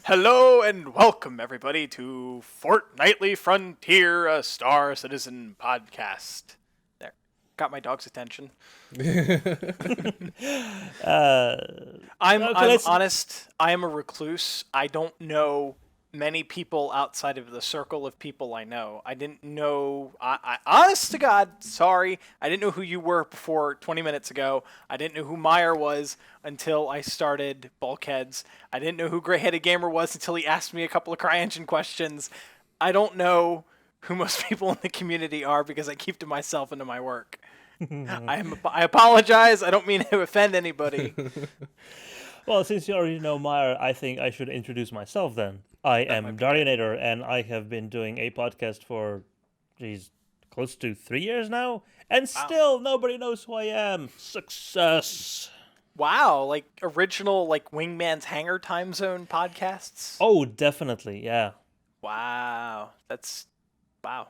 Hello and welcome, everybody, to Fortnightly Frontier, a Star Citizen podcast. There, got my dog's attention. I'm honest. I am a recluse. I don't know many people outside of the circle of people I know. I didn't know. I honest to God, sorry, I didn't know who you were before 20 minutes ago. I didn't know who Myre was until I started Bulkheads. I didn't know who Gray-Headed Gamer was until he asked me a couple of CryEngine questions. I don't know who most people in the community are because I keep to myself and to my work. I apologize. I don't mean to offend anybody. Well, since you already know Myre, I think I should introduce myself then. I am Darjanator, and I have been doing a podcast for, close to 3 years now, and still nobody knows who I am. Success. Wow, like original, like Wingman's Hangar Time Zone podcasts? Oh, definitely, yeah. Wow, wow.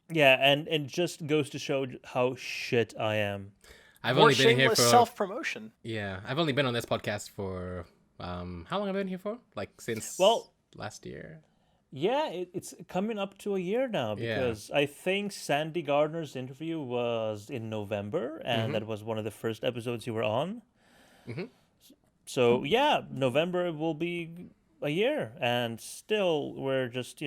Yeah, and just goes to show how shit I am. I've More only been here shameless for self-promotion. Yeah, I've only been on this podcast for how long have I been here for? Like since last year. Yeah, it's coming up to a year now because I think Sandy Gardner's interview was in November, and that was one of the first episodes you were on. Mm-hmm. So yeah, November will be a year, and still we're just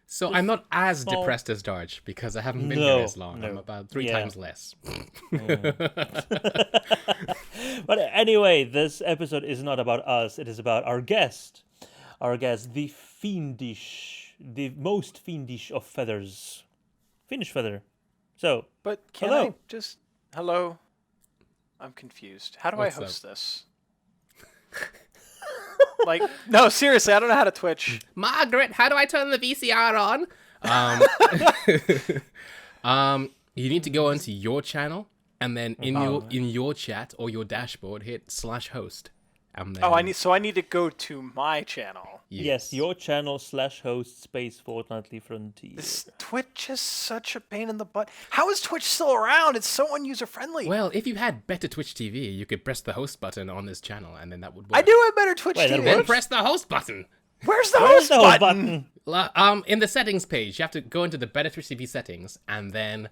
So I'm not as depressed as Darj because I haven't been here as long. I'm about 3 times less. But anyway, this episode is not about us. It is about our guest. Our guest, the most fiendish of feathers. FiendishFeather. So, but can hello. I just... Hello? I'm confused. How do I host this? Like, no, seriously, I don't know how to Twitch. Margaret, how do I turn the VCR on? You need to go onto your channel, and then in your chat or your dashboard, hit /host. And then... I need to go to my channel. Yes, your channel /host space Fortnightly Frontier. This Twitch is such a pain in the butt. How is Twitch still around? It's so unuser friendly. Well, if you had better Twitch TV, you could press the host button on this channel, and then that would work. I do have better Twitch TV. Then press the host button. Where's the host button? In the settings page, you have to go into the Better Twitch TV settings, and then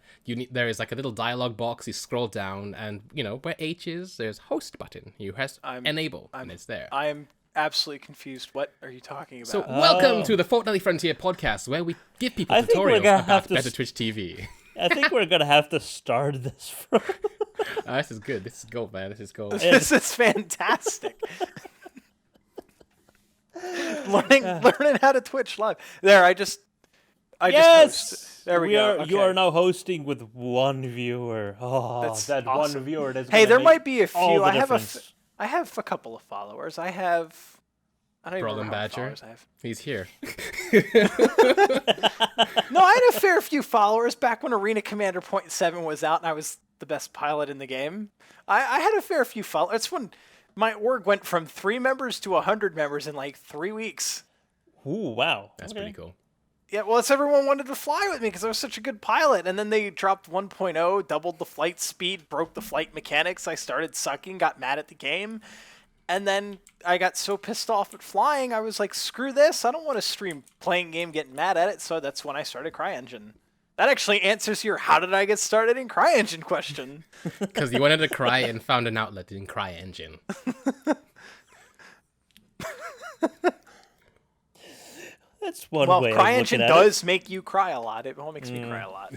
there is like a little dialog box. You scroll down, and where H is, there's host button. You press enable, and it's there. I am absolutely confused. What are you talking about? So welcome to the Fortnightly Frontier podcast, where we give people tutorials about Better Twitch TV. I think we're gonna have to start this from. This is good. This is gold, man. This is gold. This is fantastic. learning how to Twitch live. There, I just host. There we go. You are now hosting with one viewer. Oh, that's awesome. One viewer. Hey, there might be a few. I have a couple of followers. I don't even remember how many followers I have. He's here. No, I had a fair few followers back when Arena Commander .7 was out, and I was the best pilot in the game. I had a fair few followers. It's when my org went from 3 members to 100 members in like 3 weeks. Ooh, wow. That's pretty cool. Yeah, well, everyone wanted to fly with me because I was such a good pilot. And then they dropped 1.0, doubled the flight speed, broke the flight mechanics. I started sucking, got mad at the game. And then I got so pissed off at flying, I was like, screw this. I don't want to stream playing game, getting mad at it. So that's when I started CryEngine. That actually answers your how did I get started in CryEngine question. Because you wanted to cry and found an outlet in CryEngine. That's one way of looking at it. CryEngine does make you cry a lot. It all makes me cry a lot.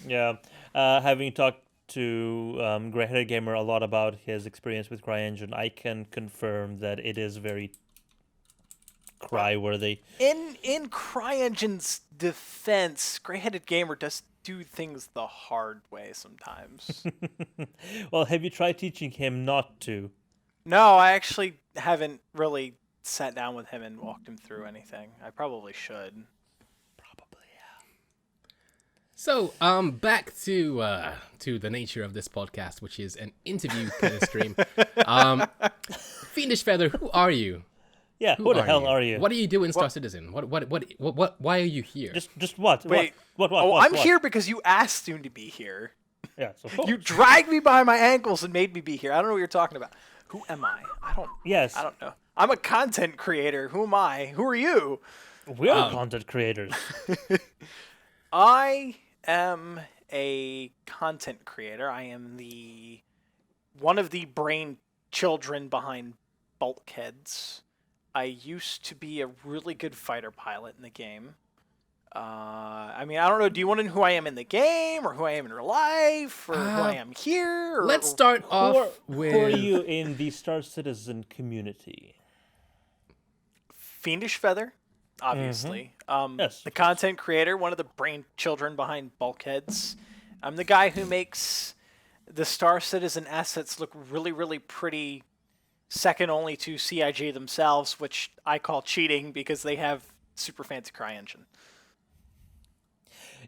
Yeah. Having talked to Gray-Headed Gamer a lot about his experience with CryEngine, I can confirm that it is very cry-worthy. In CryEngine's defense, Gray-Headed Gamer does do things the hard way sometimes. Well, have you tried teaching him not to? No, I actually haven't really sat down with him and walked him through anything. I probably should. Probably, yeah. So, back to the nature of this podcast, which is an interview kind of stream. FiendishFeather, who are you? Yeah, who the hell are you? What do you do in Star Citizen? What? Why are you here? Just what? Wait, what? I'm here because you asked him to be here. Yeah, so you dragged me by my ankles and made me be here. I don't know what you're talking about. Who am I? Yes. I don't know. I'm a content creator. Who am I? Who are you? We're content creators. I am a content creator. I am one of the brain children behind Bulkheads. I used to be a really good fighter pilot in the game. I mean, I don't know. Do you want to know who I am in the game, or who I am in real life, or who I am here? Let's start off with... Who are you in the Star Citizen community? FiendishFeather, obviously. Yes. The content creator, one of the brain children behind Bulkheads. I'm the guy who makes the Star Citizen assets look really, really pretty, second only to CIG themselves, which I call cheating because they have super fancy CryEngine.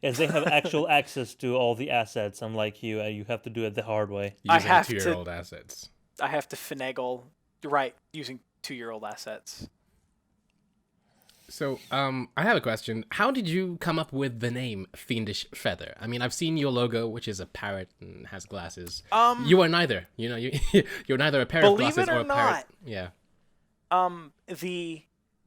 Yes, they have actual access to all the assets, unlike you. You have to do it the hard way. Using 2-year-old assets. I have to finagle, right, using 2-year-old assets. So, I have a question. How did you come up with the name FiendishFeather? I mean, I've seen your logo, which is a parrot and has glasses. You are neither. You know, you're neither a pair of glasses or a parrot. Yeah.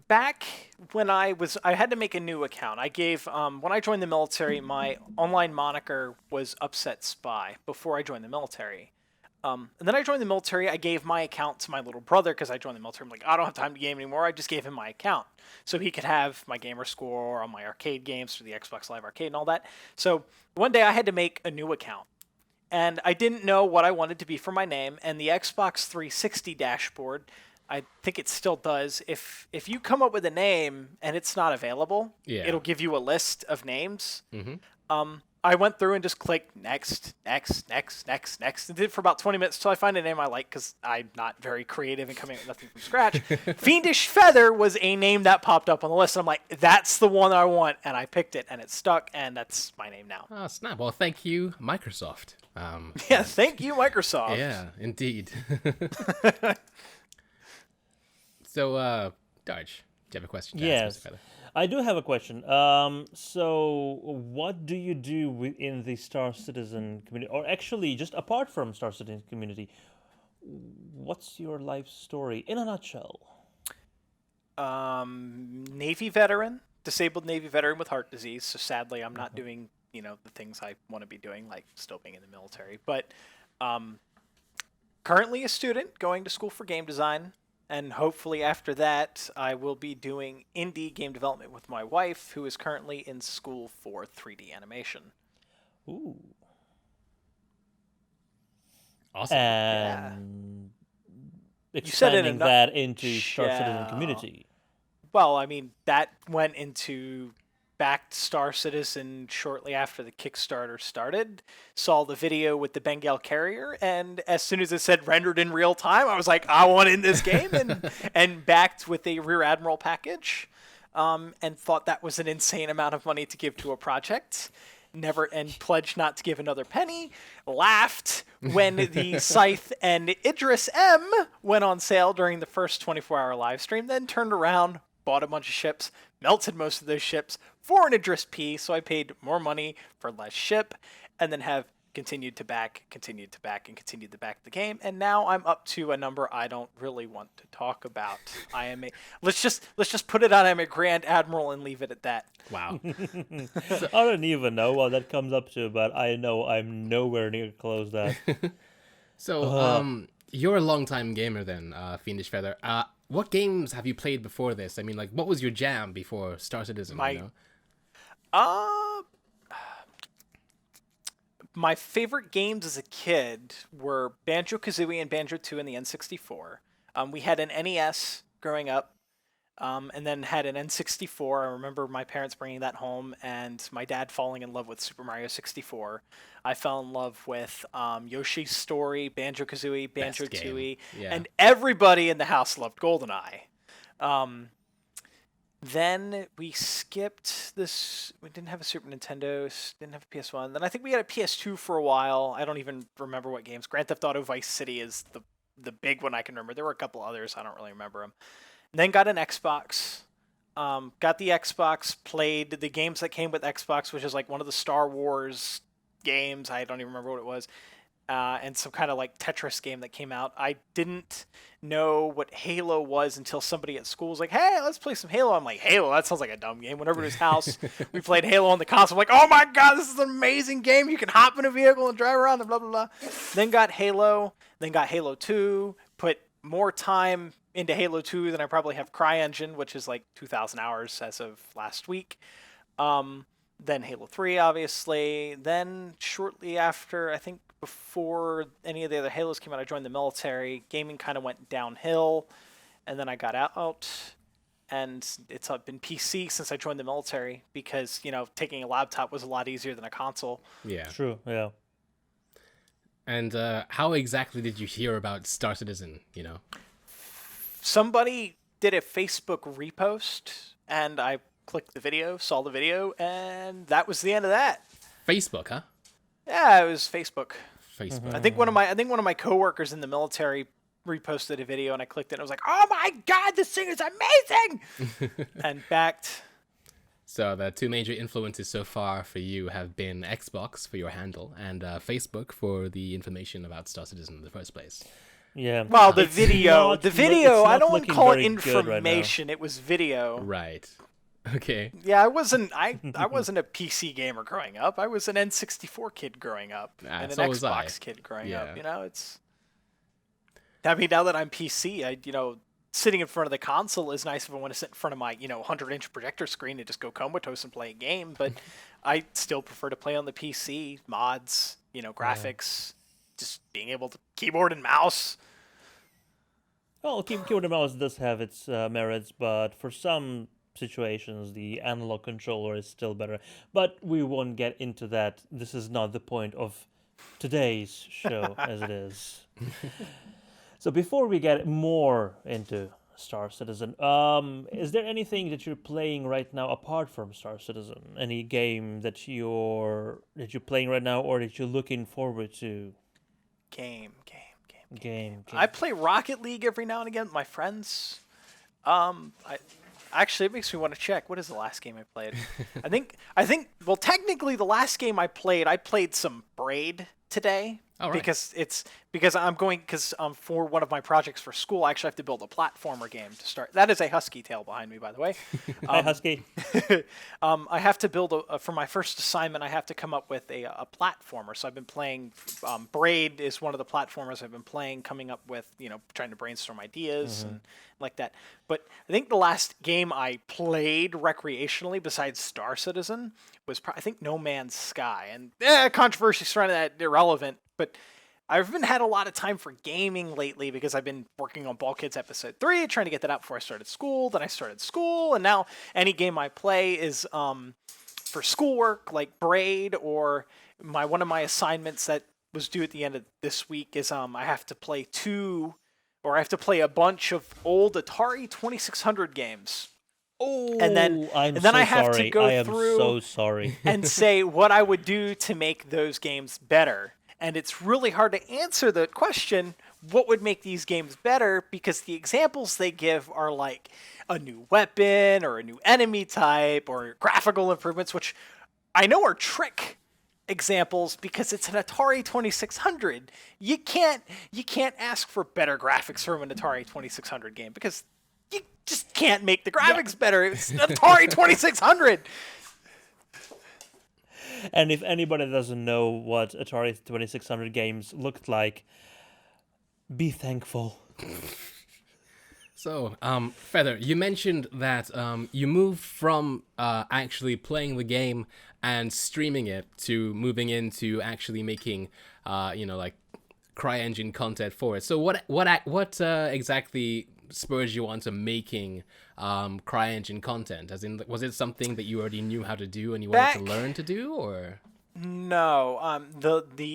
Back when I had to make a new account. I gave when I joined the military, my online moniker was Upset Spy before I joined the military. And then I joined the military. I gave my account to my little brother because I joined the military. I'm like, I don't have time to game anymore. I just gave him my account so he could have my gamer score on my arcade games for the Xbox Live Arcade and all that. So one day I had to make a new account. And I didn't know what I wanted to be for my name. And the Xbox 360 dashboard, I think it still does. If you come up with a name and it's not available, it'll give you a list of names. Mm-hmm. I went through and just clicked next, and did it for about 20 minutes till I find a name I like because I'm not very creative and coming up with nothing from scratch. FiendishFeather was a name that popped up on the list. And I'm like, that's the one I want, and I picked it, and it stuck, and that's my name now. Oh, snap. Well, thank you, Microsoft. Yeah, thank you, Microsoft. Yeah, indeed. So, Darj, do you have a question? Yes, I do have a question. So, what do you do within the Star Citizen community, or actually, just apart from Star Citizen community? What's your life story in a nutshell? Navy veteran, disabled Navy veteran with heart disease. So sadly, I'm not doing the things I want to be doing, like still being in the military. But currently a student going to school for game design. And hopefully after that, I will be doing indie game development with my wife, who is currently in school for 3D animation. Ooh. Awesome. And expanding that into Star Citizen community. Well, I mean, that went into backed Star Citizen shortly after the Kickstarter started, saw the video with the Bengal carrier, and as soon as it said rendered in real time, I was like, I want in this game, and backed with a Rear Admiral package, and thought that was an insane amount of money to give to a project. And pledged not to give another penny. Laughed when the Scythe and Idris M went on sale during the first 24-hour live stream, then turned around, bought a bunch of ships, melted most of those ships for an Idris P, so I paid more money for less ship, and then have continued to back the game, and now I'm up to a number I don't really want to talk about. Let's just put it on, I'm a Grand Admiral and leave it at that. Wow. I don't even know what that comes up to, but I know I'm nowhere near close that. So, you're a longtime gamer then, FiendishFeather. What games have you played before this? I mean, like, what was your jam before Star Citizen? My favorite games as a kid were Banjo-Kazooie and Banjo-2 and the N64. We had an NES growing up, and then had an N64. I remember my parents bringing that home, and my dad falling in love with Super Mario 64. I fell in love with Yoshi's Story, Banjo-Kazooie, Banjo-Tooie, and everybody in the house loved GoldenEye. Then we skipped this. We didn't have a Super Nintendo, didn't have a PS1. Then I think we had a PS2 for a while. I don't even remember what games. Grand Theft Auto Vice City is the big one I can remember. There were a couple others. I don't really remember them. And then got an Xbox. Got the Xbox, played the games that came with Xbox, which is like one of the Star Wars games. I don't even remember what it was. and some kind of like Tetris game that came out. I didn't know what Halo was until somebody at school was like, "Hey, let's play some Halo." I'm like, "Halo? That sounds like a dumb game." Went over to his house. We played Halo on the console. I'm like, "Oh my god, this is an amazing game! You can hop in a vehicle and drive around and blah blah blah." Then got Halo. Then got Halo 2. Put more time into Halo 2 than I probably have CryEngine, which is like 2,000 hours as of last week. Then Halo 3, obviously. Then shortly after, I think before any of the other Halos came out, I joined the military. Gaming kind of went downhill, and then I got out, and it's been PC since I joined the military because, taking a laptop was a lot easier than a console. Yeah. True, yeah. And how exactly did you hear about Star Citizen, Somebody did a Facebook repost, and I clicked the video, saw the video, and that was the end of that. Facebook, huh? Yeah, it was Facebook. Facebook. I think one of my coworkers in the military reposted a video, and I clicked it, and I was like, "Oh my god, this thing is amazing!" And backed. So the two major influences so far for you have been Xbox for your handle and Facebook for the information about Star Citizen in the first place. Yeah. Well, the video, I don't want to call it information. Right, it was video. Right. Okay. Yeah, I wasn't a PC gamer growing up. I was an N64 kid growing up and an Xbox kid growing up. It's. I mean, now that I'm PC, sitting in front of the console is nice if I want to sit in front of my 100-inch projector screen and just go comatose and play a game. But I still prefer to play on the PC. Mods, graphics, just being able to keyboard and mouse. Well, keyboard and mouse does have its merits, but for some situations, the analog controller is still better. But we won't get into that. This is not the point of today's show, as it is. So before we get more into Star Citizen, is there anything that you're playing right now apart from Star Citizen? Any game that you're playing right now, or that you're looking forward to? Game. I play Rocket League every now and again with my friends. Actually, it makes me want to check. What is the last game I played? I think. Well, technically, the last game I played some Braid today. All right. Because for one of my projects for school, I actually have to build a platformer game to start. That is a husky tail behind me, by the way. Hi, husky. I have to build for my first assignment. I have to come up with a platformer. So I've been playing. Braid is one of the platformers I've been playing, coming up with trying to brainstorm ideas and like that. But I think the last game I played recreationally, besides Star Citizen, was I think No Man's Sky. And controversy surrounding that irrelevant. But I haven't had a lot of time for gaming lately because I've been working on Bulkheads Episode 3, trying to get that out before I started school. Then I started school, and now any game I play is for schoolwork, like Braid, or one of my assignments that was due at the end of this week is I have to play a bunch of old Atari 2600 games. Oh, and then I have to go through and say what I would do to make those games better. And it's really hard to answer the question, what would make these games better? Because the examples they give are like a new weapon or a new enemy type or graphical improvements, which I know are trick examples because it's an Atari 2600. You can't ask for better graphics from an Atari 2600 game because you just can't make the graphics better. It's an Atari 2600. And if anybody doesn't know what Atari 2600 games looked like, be thankful. So, Feather, you mentioned that you moved from actually playing the game and streaming it to moving into actually making, like CryEngine content for it. So, what exactly spurs you on to making CryEngine content? As in, was it something that you already knew how to do and you wanted to learn to do, or? No,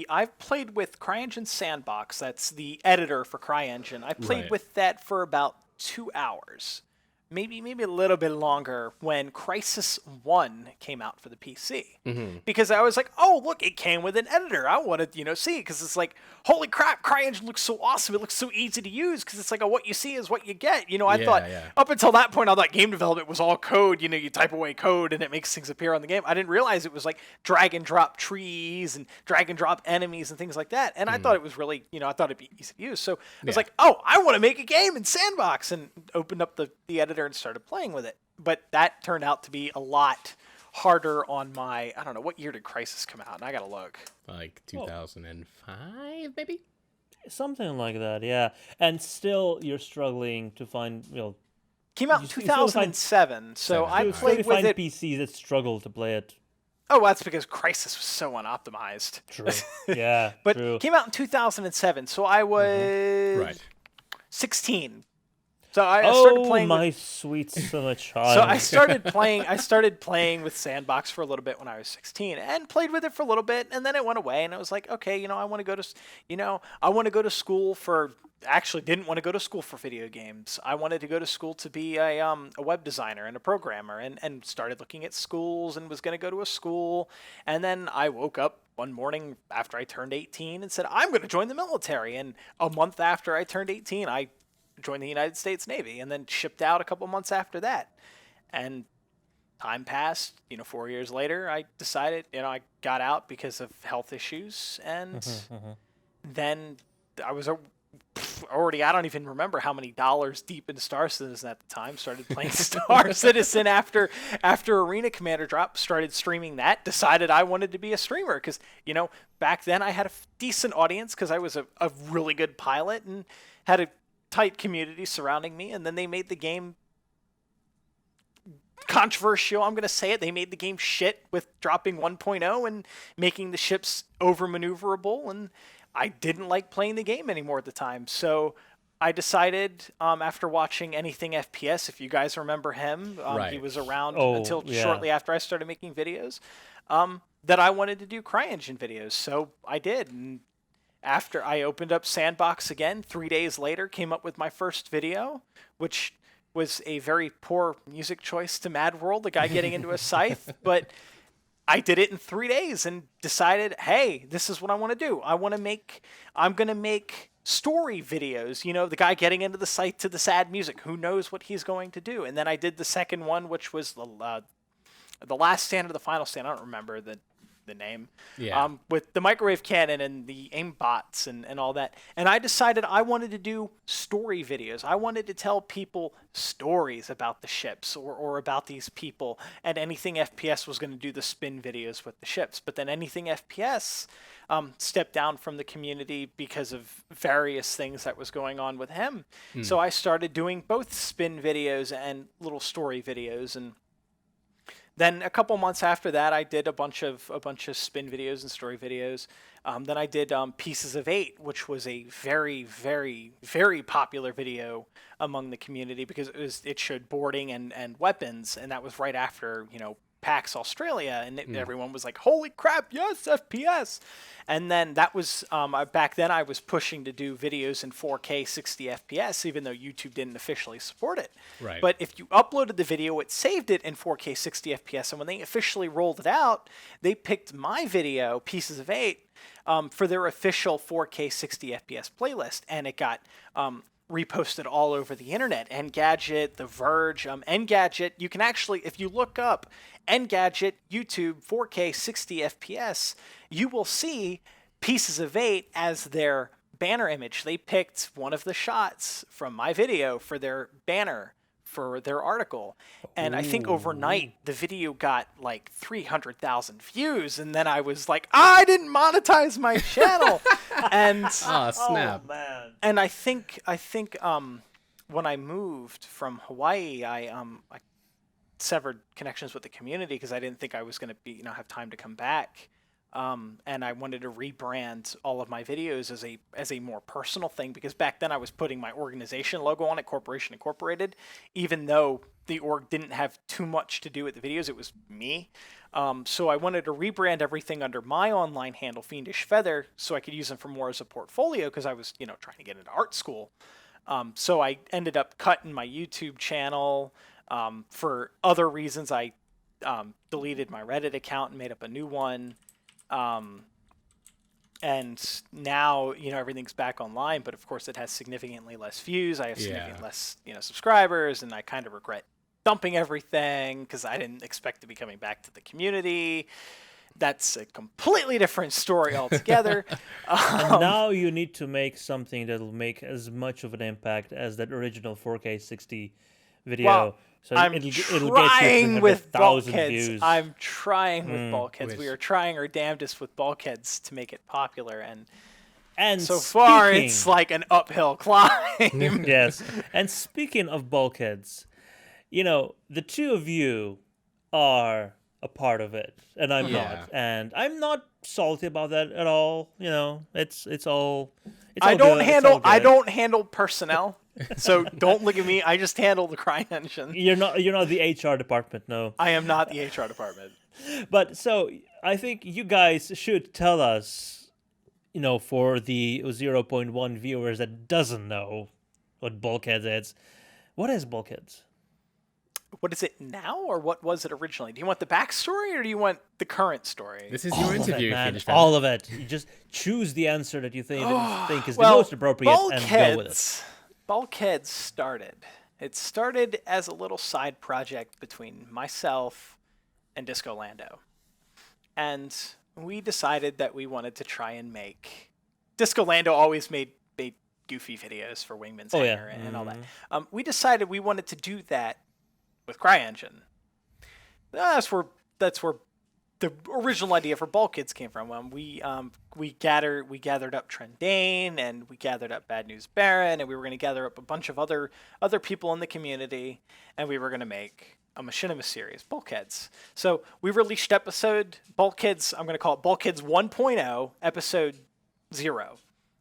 I've played with CryEngine Sandbox. That's the editor for CryEngine. I played with that for about 2 hours. maybe a little bit longer when Crisis 1 came out for the PC. Because I was like, oh, look, it came with an editor. I want to, see, because it's like, holy crap, CryEngine looks so awesome. It looks so easy to use, because it's like, what you see is what you get. I thought, up until that point, I thought game development was all code. You type away code and it makes things appear on the game. I didn't realize it was like drag and drop trees and drag and drop enemies and things like that. And I thought it was really, I thought it'd be easy to use. So I was like, oh, I want to make a game in Sandbox, and opened up the editor and started playing with it. But that turned out to be a lot harder on my, I don't know, what year did Crisis come out? And I gotta look. Like 2005, maybe? Something like that, yeah. And still, you're struggling to find, came out in 2007, so I played with it. PCs that struggle to play it. Oh, that's because Crisis was so unoptimized. True. Yeah, but true. Came out in 2007, so I was 16. So I started playing. Oh, my sweet summer child! So I started playing. I started playing with Sandbox for a little bit when I was 16, and played with it for a little bit, and then it went away. And I was like, okay, I want to go to, I want to go to school for. Actually, didn't want to go to school for video games. I wanted to go to school to be a web designer and a programmer, and started looking at schools and was going to go to a school. And then I woke up one morning after I turned 18 and said, I'm going to join the military. And a month after I turned 18, I joined the United States Navy, and then shipped out a couple months after that. And time passed, 4 years later, I decided, I got out because of health issues. And then I was already, I don't even remember how many dollars deep into Star Citizen at the time. Started playing Star Citizen after Arena Commander dropped, started streaming that, decided I wanted to be a streamer because, back then I had a decent audience because I was a really good pilot and had a tight community surrounding me. And then they made the game controversial. I'm going to say it. They made the game shit with dropping 1.0 and making the ships over-maneuverable, and I didn't like playing the game anymore at the time. So I decided, after watching Anything FPS, if you guys remember him, he was around until shortly after I started making videos, that I wanted to do CryEngine videos. So I did. And after I opened up Sandbox again, 3 days later, came up with my first video, which was a very poor music choice to Mad World, the guy getting into a scythe, but I did it in 3 days and decided, hey, this is what I want to do. I'm going to make story videos, the guy getting into the scythe to the sad music. Who knows what he's going to do? And then I did the second one, which was the last stand or the final stand. I don't remember the name. Yeah. With the microwave cannon and the aimbots and all that. And I decided I wanted to do story videos. I wanted to tell people stories about the ships or about these people. And Anything FPS was going to do the spin videos with the ships. But then Anything FPS stepped down from the community because of various things that was going on with him. So I started doing both spin videos and little story videos. And then a couple months after that, I did a bunch of spin videos and story videos. Then I did Pieces of 8, which was a very, very, very popular video among the community because it showed boarding and weapons, and that was right after PAX Australia, and everyone was like, holy crap, yes, FPS. And then that was, back then I was pushing to do videos in 4K 60 FPS, even though YouTube didn't officially support it. Right. But if you uploaded the video, it saved it in 4K 60 FPS, and when they officially rolled it out, they picked my video, Pieces of 8, for their official 4K 60 FPS playlist, and it got reposted all over the internet. Engadget, The Verge, Engadget. You can actually, if you look up Engadget, YouTube, 4K 60 FPS, you will see Pieces of 8 as their banner image. They picked one of the shots from my video for their banner for their article. And I think overnight the video got like 300,000 views, and then I was like, I didn't monetize my channel. And snap. Oh, man. And I think when I moved from Hawaii, I severed connections with the community because I didn't think I was going to have time to come back. And I wanted to rebrand all of my videos as a more personal thing, because back then I was putting my organization logo on it, Corporation Incorporated, even though the org didn't have too much to do with the videos. It was me. So I wanted to rebrand everything under my online handle, FiendishFeather, so I could use them for more as a portfolio, because I was, trying to get into art school. So I ended up cutting my YouTube channel. For other reasons, I deleted my Reddit account and made up a new one. And now, everything's back online, but of course it has significantly less views. I have significantly less, subscribers, and I kind of regret dumping everything because I didn't expect to be coming back to the community. That's a completely different story altogether. And now you need to make something that'll make as much of an impact as that original 4K 60 video. Well, so it'll get you with Bulkheads. Views. I'm trying with Bulkheads. We are trying our damnedest with Bulkheads to make it popular, and so far it's like an uphill climb. Yes. And speaking of Bulkheads, the two of you are a part of it, and I'm not, and I'm not salty about that at all. It's all. I don't handle personnel. So don't look at me. I just handle the CryEngine. You're not the HR department, no. I am not the HR department. But so I think you guys should tell us, for the 0.1 viewers that doesn't know what Bulkheads is, what is Bulkheads? What is it now, or what was it originally? Do you want the backstory, or do you want the current story? This is your interview, FiendishFeather. All of it. You just choose the answer that you think is the most appropriate and go with it. Bulkheads started. It started as a little side project between myself and Disco Lando. And we decided that we wanted to try and make... Disco Lando always made goofy videos for Wingman's Hangar and all that. We decided we wanted to do that with CryEngine. That's where the original idea for Bulkheads came from. We gathered up Trendane, and we gathered up Bad News Baron, and we were going to gather up a bunch of other people in the community, and we were going to make a machinima series, Bulkheads. So we released episode Bulkheads. I'm going to call it Bulkheads 1.0, episode 0.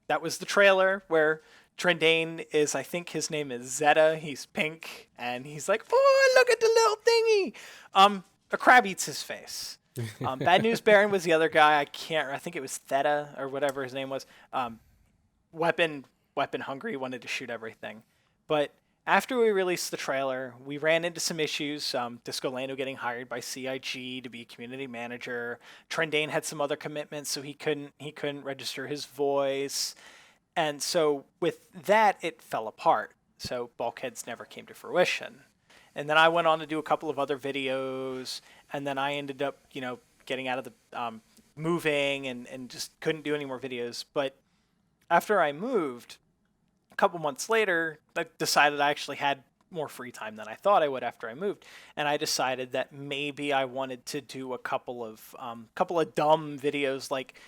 That was the trailer where Trendane is, I think his name is Zeta. He's pink, and he's like, "Oh, look at the little thingy." A crab eats his face. Bad News Baron was the other guy. I think it was Theta or whatever his name was. Weapon hungry, wanted to shoot everything. But after we released the trailer, we ran into some issues. Disco Lando getting hired by CIG to be community manager. Trendane had some other commitments, so he couldn't register his voice. And so with that, it fell apart. So Bulkheads never came to fruition. And then I went on to do a couple of other videos, and then I ended up, getting out of the moving and just couldn't do any more videos. But after I moved, a couple months later, I decided I actually had more free time than I thought I would after I moved, and I decided that maybe I wanted to do a couple of dumb videos, like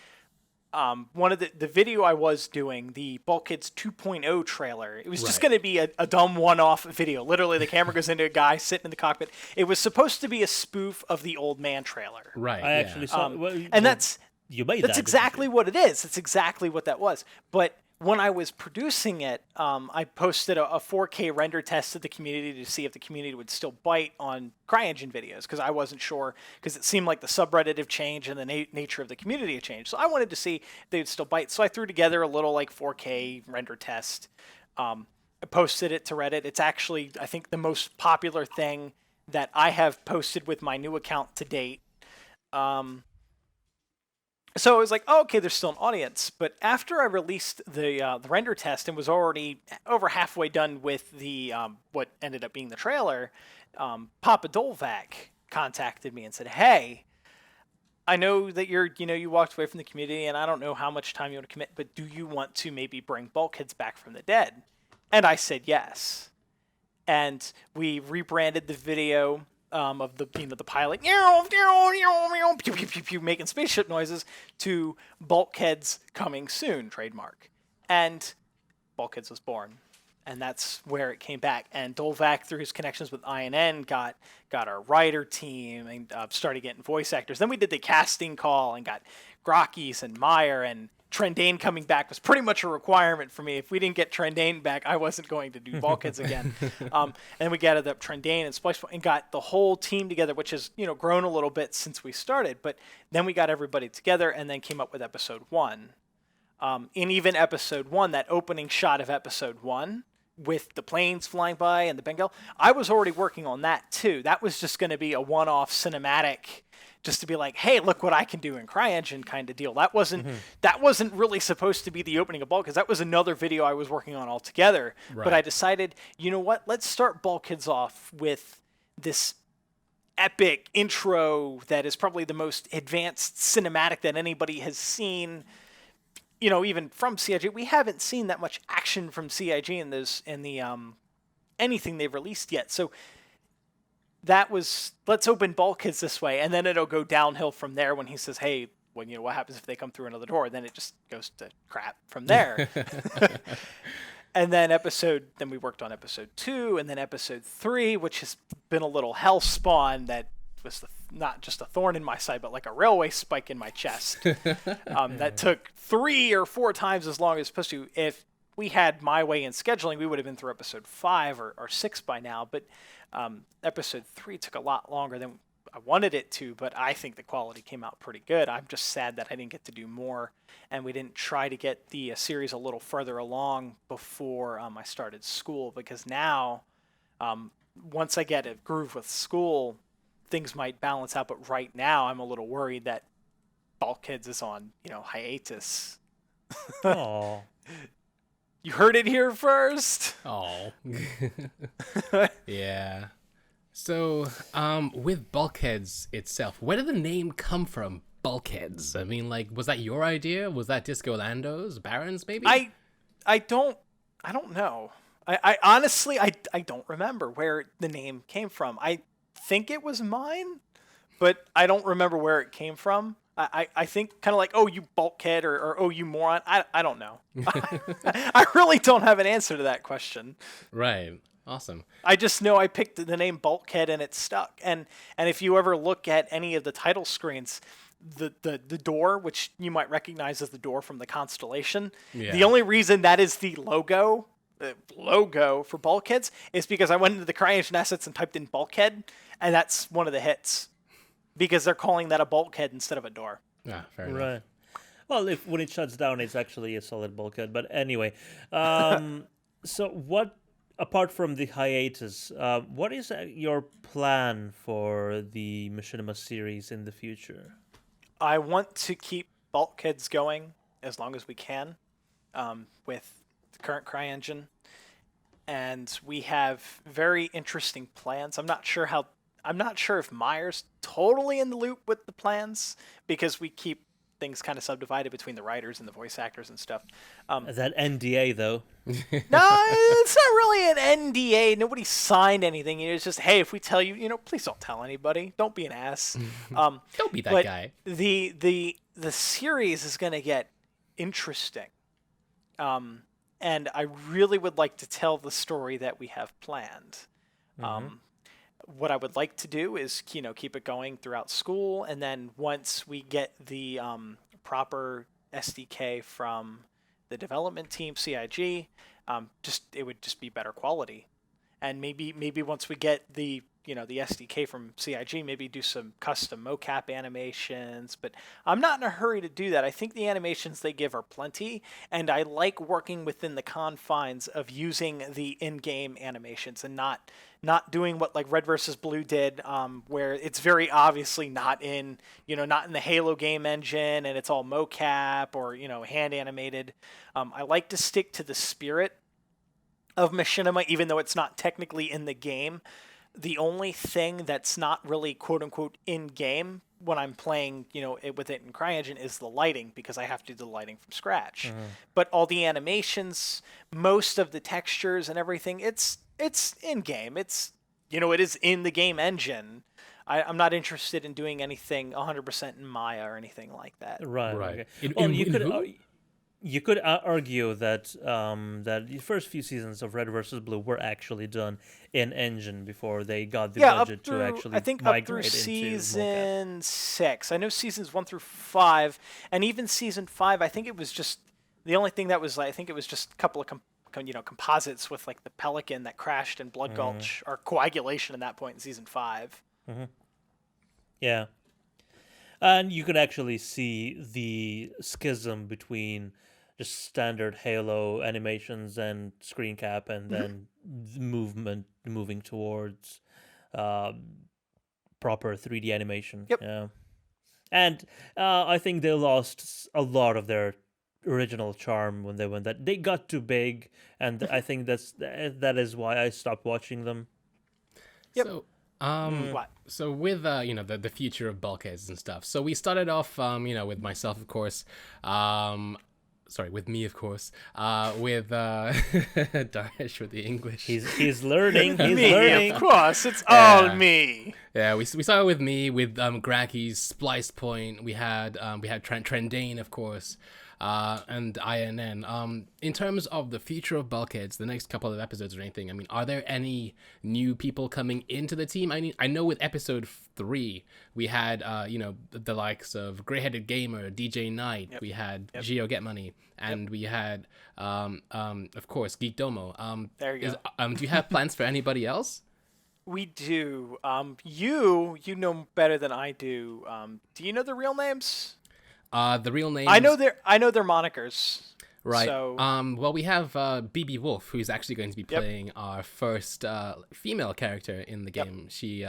one of the video I was doing, the Bulkheads 2.0 trailer. It was just going to be a dumb one-off video. Literally, the camera goes into a guy sitting in the cockpit. It was supposed to be a spoof of the Old Man trailer. Right. I actually saw. And that's exactly what it is. It's exactly what that was. But when I was producing it, I posted a 4K render test to the community to see if the community would still bite on CryEngine videos, because I wasn't sure, because it seemed like the subreddit had changed and the nature of the community had changed. So I wanted to see if they would still bite. So I threw together a little 4K render test. I posted it to Reddit. It's actually, I think, the most popular thing that I have posted with my new account to date. So I was like, oh, okay, there's still an audience. But after I released the render test and was already over halfway done with the what ended up being the trailer, Papa Dolvac contacted me and said, "Hey, I know that you walked away from the community, and I don't know how much time you want to commit, but do you want to maybe bring Bulkheads back from the dead?" And I said yes. And we rebranded the video of the pilot pew, pew, pew, pew, making spaceship noises to Bulkheads coming soon trademark, and Bulkheads was born, and that's where it came back. And Dolvac, through his connections with INN, got our writer team and started getting voice actors. Then we did the casting call and got Grockies and Myre, and Trendane coming back was pretty much a requirement for me. If we didn't get Trendane back, I wasn't going to do Bulkheads again. And we gathered up Trendane and Splice and got the whole team together, which has grown a little bit since we started. But then we got everybody together and then came up with episode 1. In even episode 1, that opening shot of episode 1 with the planes flying by and the Bengal. I was already working on that too. That was just going to be a one-off cinematic, just to be like, hey, look what I can do in CryEngine kind of deal. That wasn't really supposed to be the opening of Bulkheads. That was another video I was working on altogether. Right. But I decided, you know what? Let's start Bulkheads off with this epic intro that is probably the most advanced cinematic that anybody has seen. Even from CIG, we haven't seen that much action from CIG in the anything they've released yet. So that was, let's open Bulkheads this way, and then it'll go downhill from there when he says, hey, what happens if they come through another door? Then it just goes to crap from there. And then we worked on episode 2, and then episode 3, which has been a little hell spawn that was not just a thorn in my side, but like a railway spike in my chest. That took 3 or 4 times as long as it's supposed to. If we had my way in scheduling, we would have been through episode 5 or 6 by now. But episode 3 took a lot longer than I wanted it to, but I think the quality came out pretty good. I'm just sad that I didn't get to do more, and we didn't try to get the series a little further along before I started school, because now, once I get a groove with school, things might balance out. But right now, I'm a little worried that Bulkheads is on, hiatus. Oh. You heard it here first. Oh. Yeah. So, with Bulkheads itself, where did the name come from, Bulkheads? I mean, was that your idea? Was that Disco Lando's, Baron's, maybe? I don't know. I honestly, I don't remember where the name came from. I think it was mine, but I don't remember where it came from. I think kind of like, oh, you bulkhead, or oh, you moron. I don't know. I really don't have an answer to that question. Right. Awesome. I just know I picked the name Bulkhead and it stuck. And if you ever look at any of the title screens, the door, which you might recognize as the door from the Constellation, the only reason that is the logo for Bulkheads is because I went into the CryEngine assets and typed in Bulkhead, and that's one of the hits, because they're calling that a bulkhead instead of a door. Yeah, fair enough. Right. Well, when it shuts down, it's actually a solid bulkhead. But anyway, so what? Apart from the hiatus, what is your plan for the Machinima series in the future? I want to keep Bulkheads going as long as we can, with the current CryEngine, and we have very interesting plans. I'm not sure if Myre's totally in the loop with the plans, because we keep things kind of subdivided between the writers and the voice actors and stuff. That NDA, though. No, it's not really an NDA. Nobody signed anything. It's just, hey, if we tell you, please don't tell anybody. Don't be an ass. Don't be that guy. The series is going to get interesting. And I really would like to tell the story that we have planned. What I would like to do is, keep it going throughout school, and then once we get the proper SDK from the development team, CIG, it would just be better quality. And maybe once we get the SDK from CIG, maybe do some custom mocap animations, but I'm not in a hurry to do that. I think the animations they give are plenty, and I like working within the confines of using the in-game animations and not doing what like Red vs. Blue did, where it's very obviously not in the Halo game engine and it's all mocap or, hand animated. I like to stick to the spirit of Machinima, even though it's not technically in the game. The only thing that's not really quote-unquote in-game when I'm playing, with it in CryEngine is the lighting, because I have to do the lighting from scratch. But all the animations, most of the textures and everything, it's in-game. It's, it is in the game engine. I'm not interested in doing anything 100% in Maya or anything like that. Right. Okay. You could argue that that the first few seasons of Red vs. Blue were actually done in engine before they got the budget to actually migrate up through into season 6. I know seasons 1 through 5, and even season 5. I think it was just the only thing that was. I think it was just a couple of composites with like the Pelican that crashed in Blood Gulch or coagulation at that point in season 5. Yeah. And you could actually see the schism between just standard Halo animations and screen cap, and then moving towards proper 3D animation. Yep. Yeah. And I think they lost a lot of their original charm when they went that. They got too big, and I think that is why I stopped watching them. Yep. So, What? so with the future of Bulkheads and stuff. So we started off with myself, of course. With me, of course. With Daesh with the English. He's learning. He's Me, learning. of course. It's all me. Yeah, we started with me, with Gracky's Splice Point. We had Trendane, of course, and INN. In terms of the future of Bulkheads, the next couple of episodes or anything, I mean, are there any new people coming into the team? I mean, I know with episode 3, we had the likes of Grey-Headed Gamer, DJ Knight. Yep. We had Geo Get Money, and we had of course Geek Domo. There you go. Do you have plans for anybody else? We do. You know better than I do. Do you know the real names? The real names. I know their monikers. Right. So, well, we have BB Wolf, who's actually going to be playing our first female character in the game. She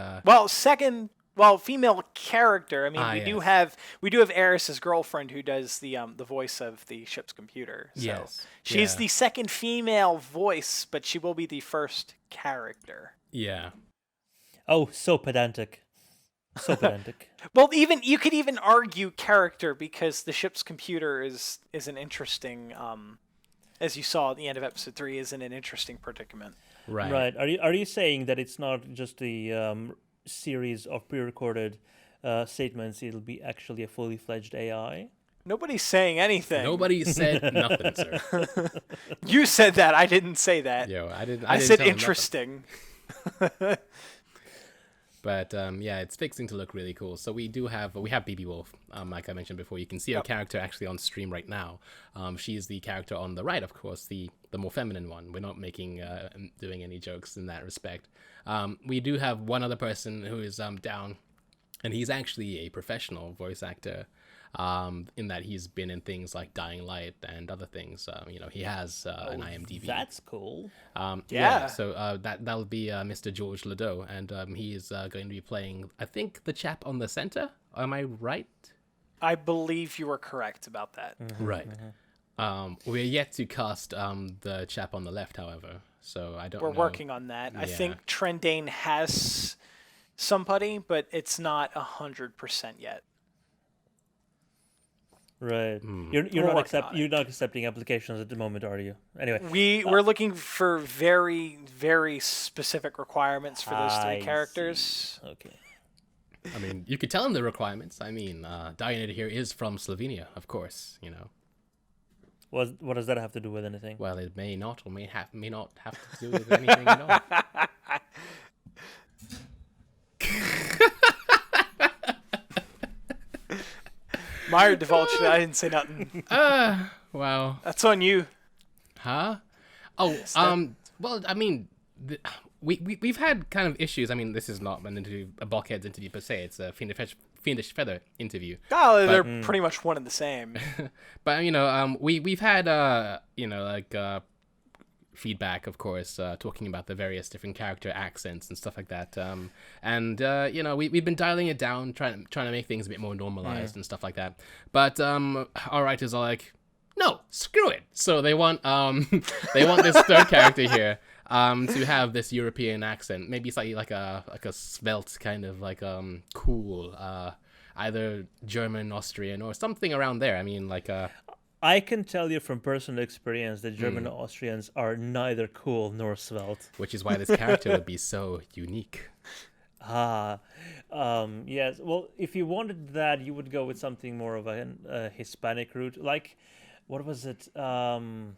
female character. I mean, we do have Eris's girlfriend who does the voice of the ship's computer. So Yes. she's Yeah. the second female voice, but she will be the first character. Yeah. Oh, so pedantic. So pedantic. Well, you could even argue character, because the ship's computer is an interesting, as you saw at the end of episode 3, is in an interesting predicament. Right. Right. Are you saying that it's not just the series of pre-recorded statements? It'll be actually a fully fledged AI. Nobody's saying anything. Nobody said nothing, sir. You said that. I didn't say that. Yo, I didn't. I didn't said tell him nothing. interesting. But it's fixing to look really cool. So we have BB Wolf, like I mentioned before. You can see her character actually on stream right now. She is the character on the right, of course, the more feminine one. We're not doing any jokes in that respect. We do have one other person who is down, and he's actually a professional voice actor. In that he's been in things like Dying Light and other things. He has an IMDb. That's cool. Yeah. So that'll be Mr. George Ledoux, and he is going to be playing, I think, the chap on the center. Am I right? I believe you were correct about that. Mm-hmm. Right. We're yet to cast the chap on the left, however. So I don't know. We're working on that. I Yeah. think Trendane has somebody, but it's not 100% yet. Right. Hmm. You're We're not working on it. you're not accepting applications at the moment, are you? Anyway. We're looking for very, very specific requirements for those I 3 characters. see. Okay. I mean, you could tell him the requirements. I mean, Darjanator here is from Slovenia, of course. What does that have to do with anything? Well, it may not or may not have to do with anything at all. Myre divulged it. I didn't say nothing. Wow. That's on you. Huh? Oh, well, I mean, we've had kind of issues. I mean, this is not an interview, a Bulkheads interview per se. It's a Fiendish Feather interview. Oh, they're pretty much one and the same. But we've had feedback, of course, talking about the various different character accents and stuff like that. We've been dialing it down, trying to make things a bit more normalized and stuff like that. But our writers are like, no, screw it. So they want this third character here to have this European accent, maybe slightly like a svelte kind of like cool, either German, Austrian, or something around there. I mean, like I can tell you from personal experience that German and Austrians are neither cool nor svelte. which is why this character would be so unique. Yes. Well, if you wanted that, you would go with something more of a Hispanic route. Like, what was it? The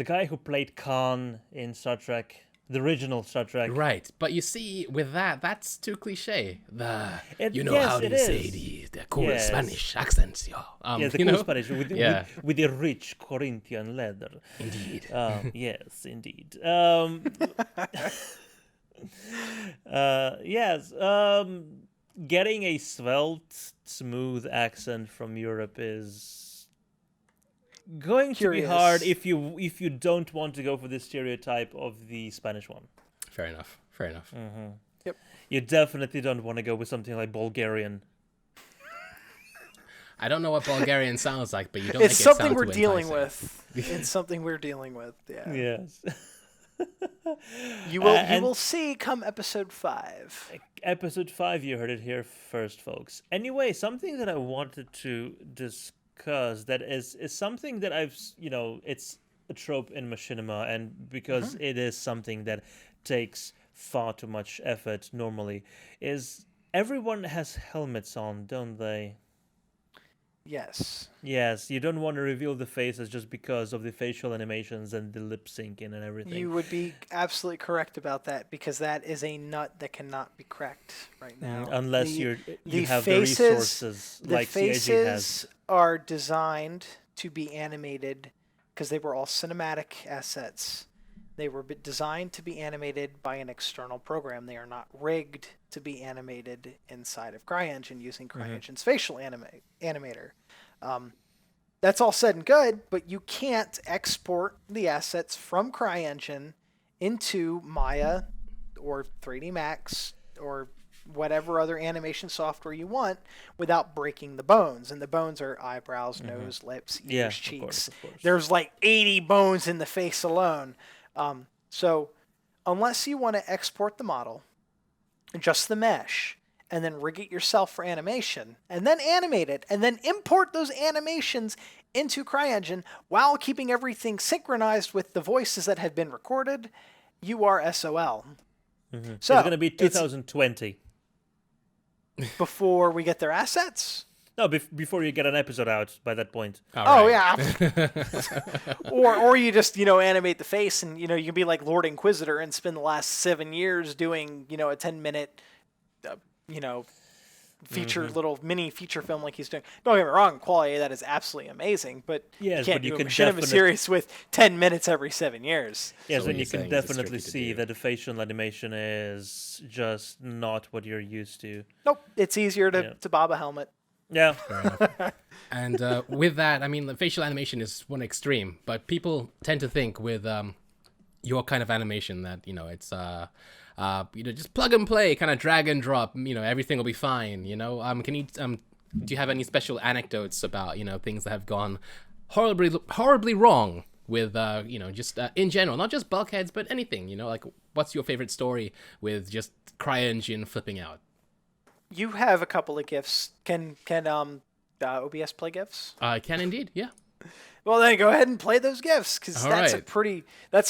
guy who played Khan in Star Trek, the original Star Trek. Right, but you see, with that's too cliche. Yes, How do it you say is. the cool Yes. Spanish accents? Yeah, the cool Spanish with the rich Corinthian leather. Indeed. Yes, indeed. Yes. Getting a svelte, smooth accent from Europe is going to be hard if you don't want to go for the stereotype of the Spanish one. Fair enough. Mm-hmm. Yep. You definitely don't want to go with something like Bulgarian. I don't know what Bulgarian sounds like, but you don't. It's make it something sound we're too dealing enticing. with. It's something we're dealing with. Yeah. Yes. You will see come episode 5. Episode 5, you heard it here first, folks. Anyway, something that I wanted to discuss that is something that it's a trope in machinima, and because it is something that takes far too much effort normally, is everyone has helmets on, don't they? Yes. Yes, you don't want to reveal the faces just because of the facial animations and the lip syncing and everything. You would be absolutely correct about that, because that is a nut that cannot be cracked right now. Unless you have the resources like CIG has. The faces are designed to be animated because they were all cinematic assets. They were designed to be animated by an external program. They are not rigged to be animated inside of CryEngine using CryEngine's facial animator. That's all said and good, but you can't export the assets from CryEngine into Maya or 3D Max or whatever other animation software you want without breaking the bones. And the bones are eyebrows, nose, lips, ears, cheeks. Of course. There's like 80 bones in the face alone. So unless you want to export the model, just the mesh, and then rig it yourself for animation, and then animate it, and then import those animations into CryEngine while keeping everything synchronized with the voices that have been recorded, you are SOL. So it's So going to be 2020. Before we get their assets? No, before you get an episode out by that point. Oh, yeah. or you just, animate the face and, you can be like Lord Inquisitor and spend the last 7 years doing, a 10-minute, little mini feature film like he's doing. Don't get me wrong, quality of that is absolutely amazing, but you can't do a machinima series with 10 minutes every 7 years. Yes, and you can definitely see that the facial animation is just not what you're used to. Nope, it's easier to bob a helmet. Yeah. Fair enough. And with that, I mean, the facial animation is one extreme, but people tend to think with your kind of animation that, it's just plug and play, kind of drag and drop, everything will be fine, Can you do you have any special anecdotes about, things that have gone horribly wrong with just in general, not just Bulkheads, but anything, like what's your favorite story with just CryEngine flipping out? You have a couple of GIFs. Can OBS play GIFs? I can indeed, yeah. Well, then go ahead and play those GIFs, because that's right.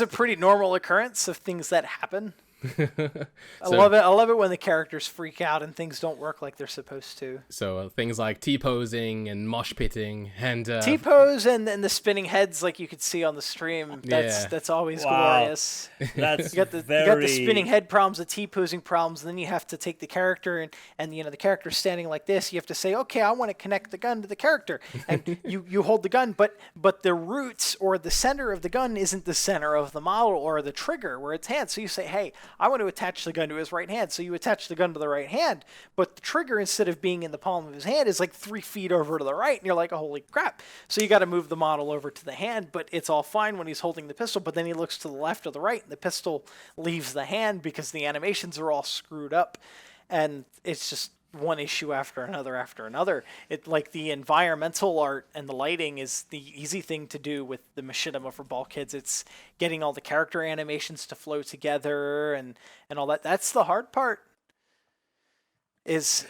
a pretty normal occurrence of things that happen. I love it when the characters freak out and things don't work like they're supposed to. So things like T-posing and mosh pitting and T-pose and the spinning heads like you could see on the stream. That's always glorious. That's you got the spinning head problems, the T-posing problems, and then you have to take the character and the character's standing like this. You have to say, okay, I want to connect the gun to the character, and you hold the gun, but the roots or the center of the gun isn't the center of the model or the trigger where it's hand. So you say, hey, I want to attach the gun to his right hand. So you attach the gun to the right hand, but the trigger, instead of being in the palm of his hand, is like 3 feet over to the right. And you're like, oh, holy crap. So you got to move the model over to the hand, but it's all fine when he's holding the pistol. But then he looks to the left or the right and the pistol leaves the hand because the animations are all screwed up. And it's just one issue after another. It like the environmental art and the lighting is the easy thing to do with the machinima for Bulkheads. It's getting all the character animations to flow together and all that. That's the hard part. It's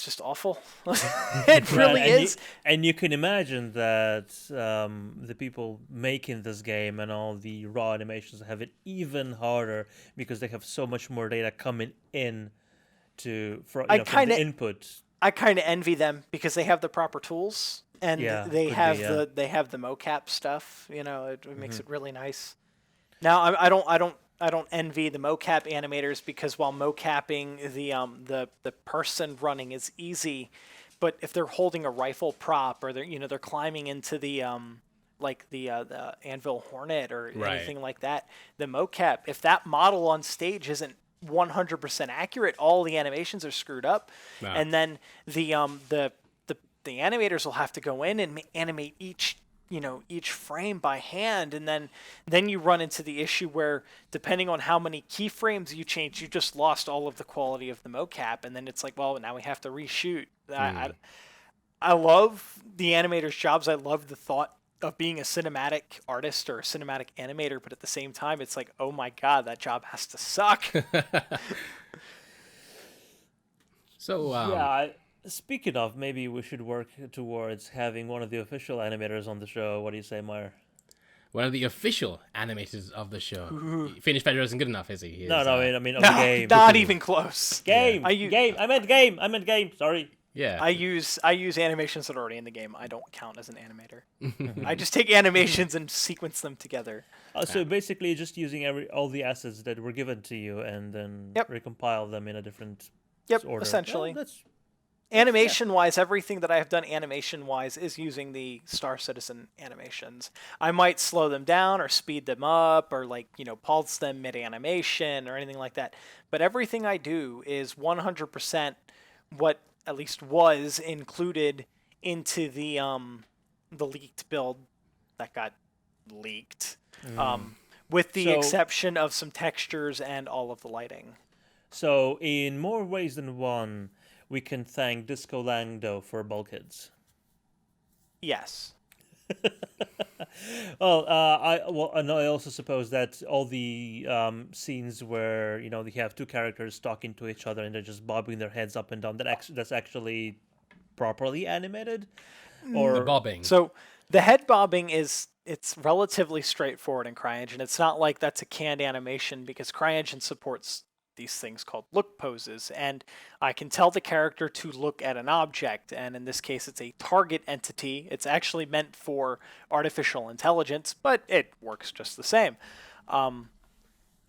just awful. It really is. And you can imagine that the people making this game and all the raw animations have it even harder because they have so much more data coming in from the input. I kind of envy them because they have the proper tools and they have the mocap stuff. It makes it really nice. Now I don't envy the mocap animators because while mocapping the person running is easy, but if they're holding a rifle prop or they're climbing into the Anvil Hornet or anything like that, the mocap, if that model on stage isn't 100% accurate, all the animations are screwed up. And then the animators will have to go in and animate each each frame by hand, and then you run into the issue where depending on how many keyframes you change, you just lost all of the quality of the mocap, and then it's like, well, now we have to reshoot. I love the animators' jobs. I love the thought of being a cinematic artist or a cinematic animator, but at the same time, it's like, oh my god, that job has to suck. So speaking of, maybe we should work towards having one of the official animators on the show. What do you say, Myre? One of the official animators of the show. FiendishFeather isn't good enough, is he? No, I mean of the game. Not even close. Game. I meant game. Sorry. Yeah. I use animations that are already in the game. I don't count as an animator. I just take animations and sequence them together. So basically, just using all the assets that were given to you and then recompile them in a different order. Essentially. Animation-wise, everything that I have done animation-wise is using the Star Citizen animations. I might slow them down or speed them up or pulse them mid-animation or anything like that. But everything I do is 100% what at least was included into the leaked build that got leaked, with the exception of some textures and all of the lighting. So in more ways than one, we can thank Disco Langdo for Bulkheads. Yes. I also suppose that all the scenes where you have two characters talking to each other and they're just bobbing their heads up and down, that's actually properly animated, or the bobbing. So the head bobbing it's relatively straightforward in CryEngine. It's not like that's a canned animation because CryEngine supports these things called look poses, and I can tell the character to look at an object, and in this case it's a target entity. It's actually meant for artificial intelligence, but it works just the same.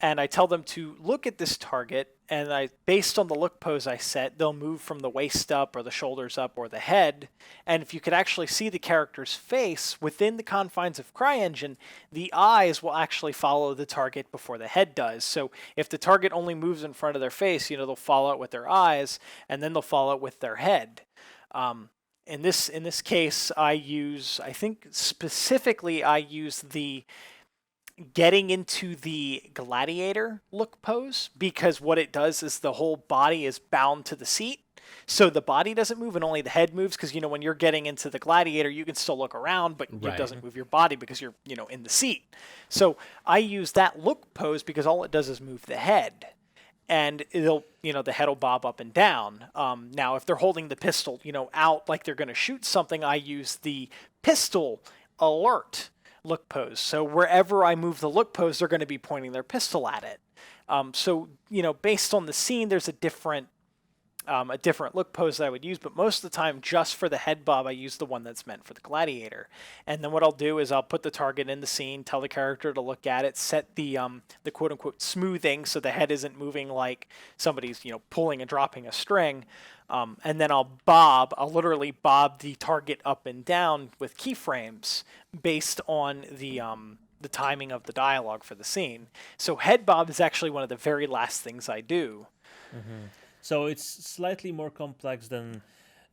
And I tell them to look at this target, and based on the look pose I set, they'll move from the waist up or the shoulders up or the head. And if you could actually see the character's face within the confines of CryEngine, the eyes will actually follow the target before the head does. So if the target only moves in front of their face, they'll follow it with their eyes, and then they'll follow it with their head. In this case, I think specifically I use the getting into the gladiator look pose, because what it does is the whole body is bound to the seat, so the body doesn't move and only the head moves, because when you're getting into the gladiator you can still look around, but it doesn't move your body because you're in the seat. So I use that look pose because all it does is move the head, and it'll the head will bob up and down. Now if they're holding the pistol out like they're going to shoot something, I use the pistol alert look pose. So wherever I move the look pose, they're going to be pointing their pistol at it. So based on the scene, there's a different look pose that I would use, but most of the time, just for the head bob, I use the one that's meant for the gladiator. And then what I'll do is I'll put the target in the scene, tell the character to look at it, set the quote unquote smoothing so the head isn't moving like somebody's pulling and dropping a string. And then I'll literally bob the target up and down with keyframes based on the timing of the dialogue for the scene. So head bob is actually one of the very last things I do. Mm-hmm. So it's slightly more complex than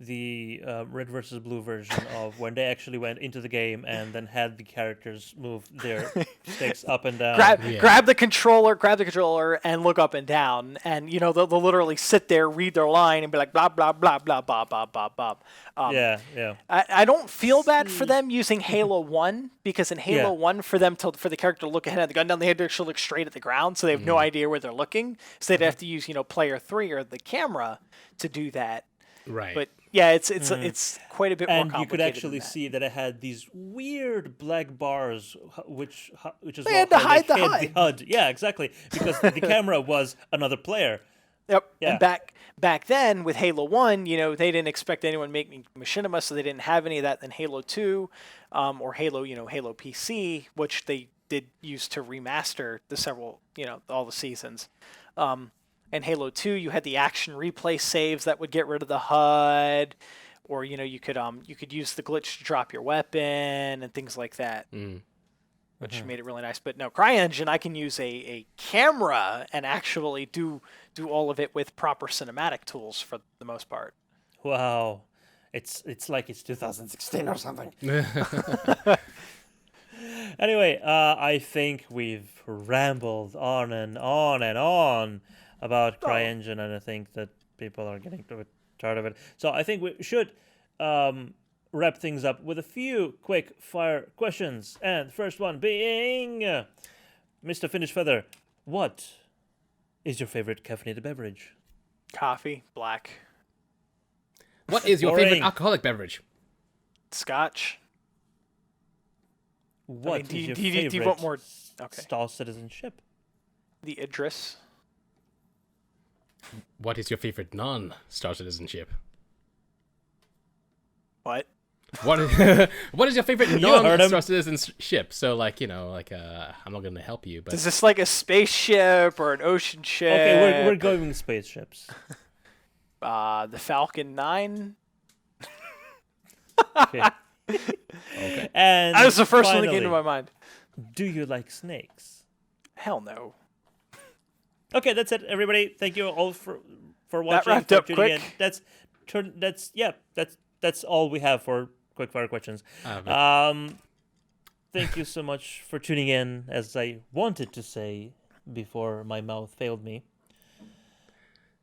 the red versus blue version of when they actually went into the game and then had the characters move their sticks up and down. Grab the controller, and look up and down, and they'll literally sit there, read their line, and be like blah blah blah blah blah blah blah blah. I don't feel bad for them using Halo 1, because in Halo 1 for the character to look ahead of the gun down, they had to actually look straight at the ground, so they have no idea where they're looking. So they'd have to use player 3 or the camera to do that. Right. But yeah, it's quite a bit more complicated. And you could actually see that it had these weird black bars, which is they had to hide the HUD. Yeah, exactly, because the camera was another player. Yep. Yeah. And back then with Halo 1, they didn't expect anyone making machinima, so they didn't have any of that. Then Halo 2, or Halo, Halo PC, which they did use to remaster the several, all the seasons. In Halo 2, you had the action replay saves that would get rid of the HUD, or you could use the glitch to drop your weapon and things like that, which made it really nice. But no, CryEngine, I can use a camera and actually do all of it with proper cinematic tools for the most part. Wow, It's like it's 2016 or something. Anyway, I think we've rambled on and on and on about CryEngine, and I think that people are getting a bit tired of it. So I think we should wrap things up with a few quick fire questions. And the first one being, Mr. FiendishFeather, what is your favorite caffeinated beverage? Coffee, black. What is your favorite alcoholic beverage? Scotch. What is your do favorite you want more? Okay. Star citizenship? The Idris. What is your favorite non-star citizenship? What? What is your favorite non-star citizenship? So, like, I'm not going to help you, but... Is this like a spaceship or an ocean ship? Okay, we're going with spaceships. The Falcon 9. Okay. Okay. And that was the first one that came to my mind. Do you like snakes? Hell no. Okay, that's it, everybody. Thank you all for watching. That wrapped up quick. That's all we have for quickfire questions. Thank you so much for tuning in, as I wanted to say before my mouth failed me.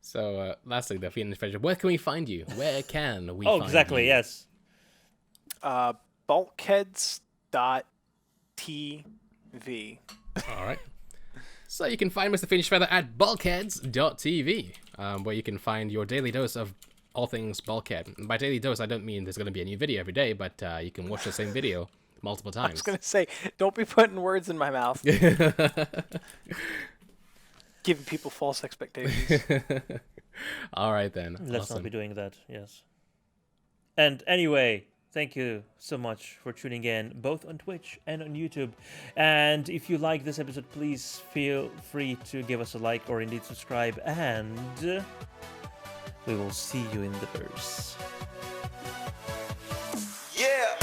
So, lastly, the FiendishFeather, where can we find you? Where can we find you? Oh, exactly, yes. Bulkheads.tv. All right. So you can find Mr. FiendishFeather at bulkheads.tv, where you can find your daily dose of all things Bulkhead. And by daily dose, I don't mean there's going to be a new video every day, but you can watch the same video multiple times. I was going to say, don't be putting words in my mouth. Giving people false expectations. All right, then. Let's not be doing that, yes. And anyway, thank you so much for tuning in, both on Twitch and on YouTube. And if you like this episode, please feel free to give us a like or indeed subscribe. And we will see you in the verse. Yeah.